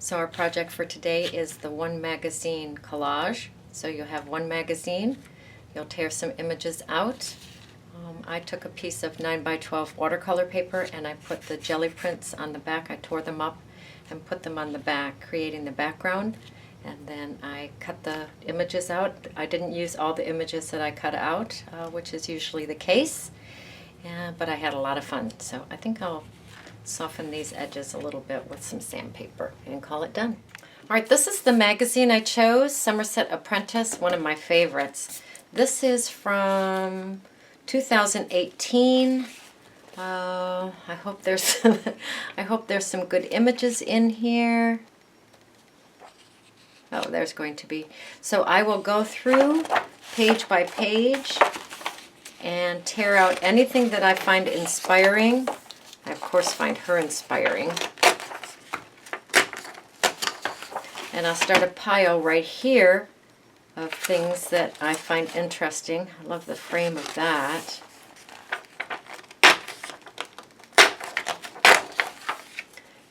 So our project for today is the one magazine collage. So you'll have one magazine, you'll tear some images out. I took a piece of 9x12 watercolor paper and I put the jelly prints on the back. I tore them up and put them on the back, creating the background. And then I cut the images out. I didn't use all the images that I cut out, which is usually the case, but I had a lot of fun. So I think I'll soften these edges a little bit with some sandpaper and call it done. All right, this is the magazine I chose, Somerset Apprentice, one of my favorites. This is from 2018. I hope there's I hope there's some good images in here. Oh, there's going to be. So I will go through page by page and tear out anything that I find inspiring. I, of course, find her inspiring. And I'll start a pile right here of things that I find interesting. I love the frame of that.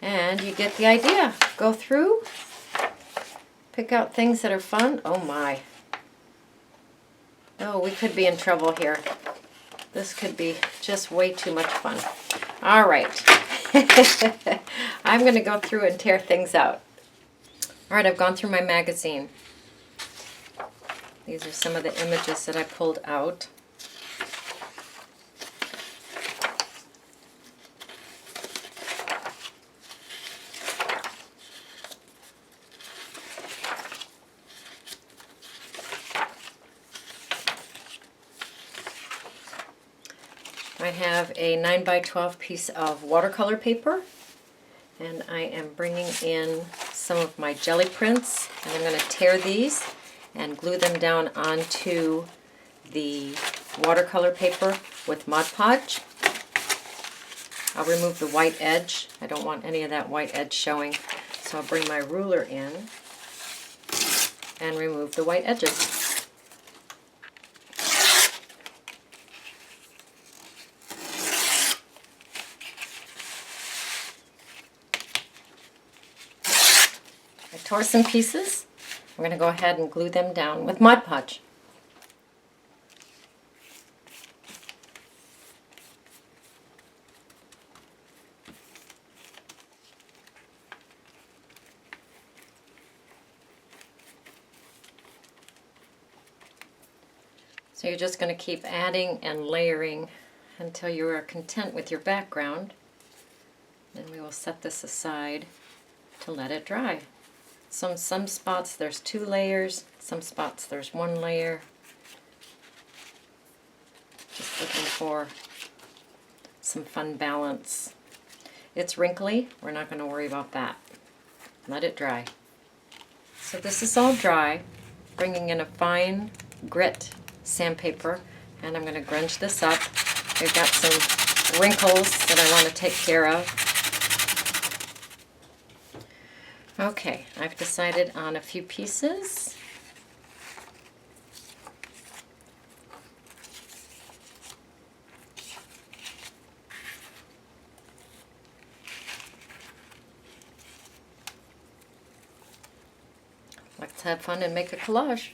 And you get the idea. Go through, pick out things that are fun. Oh my. Oh, we could be in trouble here. This could be just way too much fun. All right. I'm going to go through and tear things out. All right, I've gone through my magazine. These are some of the images that I pulled out. I have a 9x12 piece of watercolor paper, and I am bringing in some of my jelly prints, and I'm going to tear these and glue them down onto the watercolor paper with Mod Podge. I'll remove the white edge. I don't want any of that white edge showing, so I'll bring my ruler in and remove the white edges. I tore some pieces. I'm going to go ahead and glue them down with Mod Podge. So you're just going to keep adding and layering until you are content with your background. Then we will set this aside to let it dry. Some spots there's 2 layers, some spots there's 1 layer. Just looking for some fun balance. It's wrinkly, we're not going to worry about that. Let it dry. So this is all dry, bringing in a fine grit sandpaper, and I'm going to grunge this up. I've got some wrinkles that I want to take care of. Okay, I've decided on a few pieces. Let's have fun and make a collage.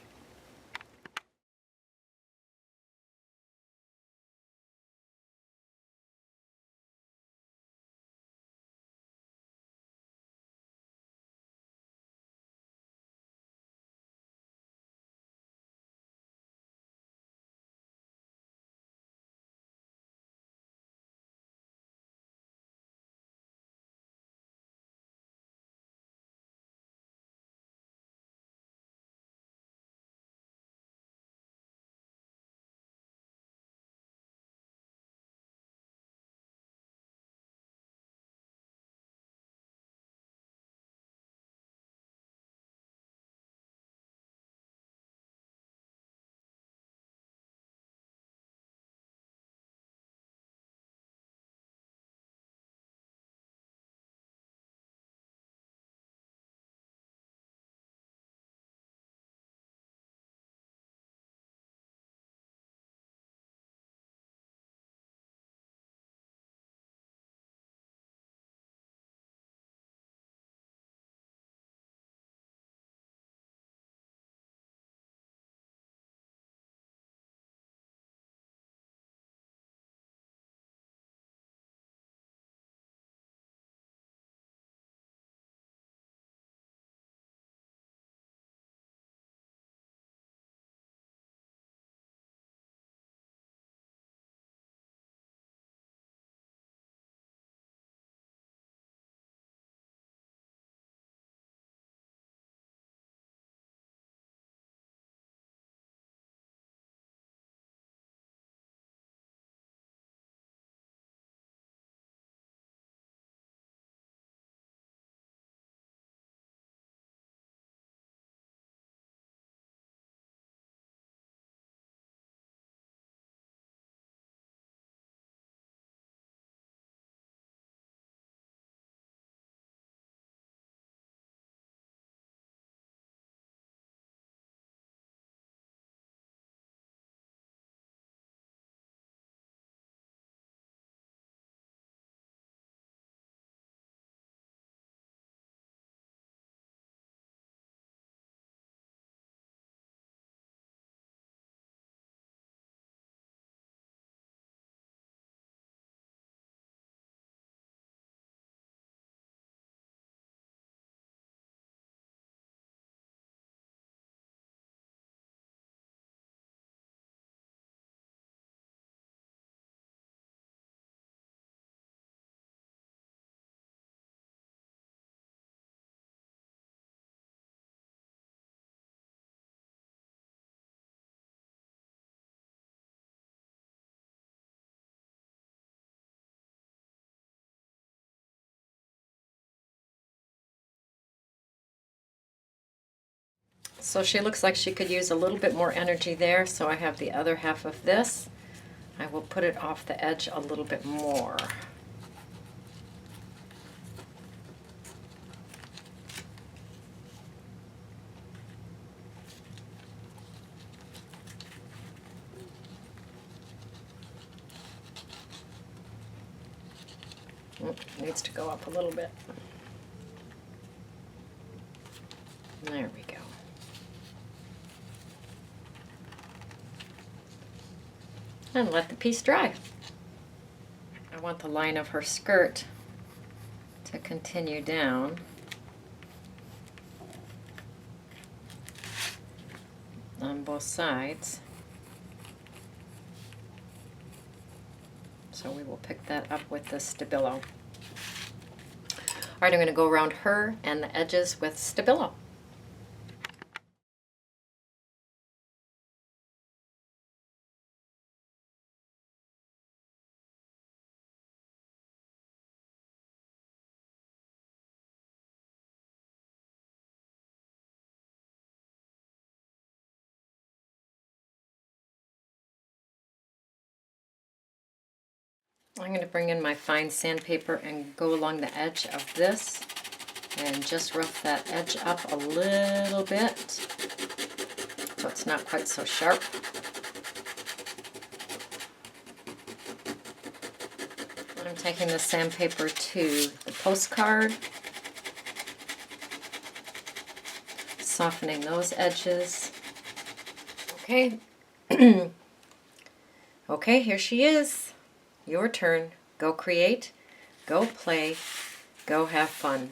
So she looks like she could use a little bit more energy there, so I have the other half of this. I will put it off the edge a little bit more. Needs to go up a little bit. There we go. And let the piece dry. I want the line of her skirt to continue down. On both sides. So we will pick that up with the Stabilo. All right, I'm going to go around her and the edges with Stabilo. I'm going to bring in my fine sandpaper and go along the edge of this and just rough that edge up a little bit so it's not quite so sharp. I'm taking the sandpaper to the postcard, softening those edges. Okay. Okay, here she is. Your turn. Go create, go play, go have fun.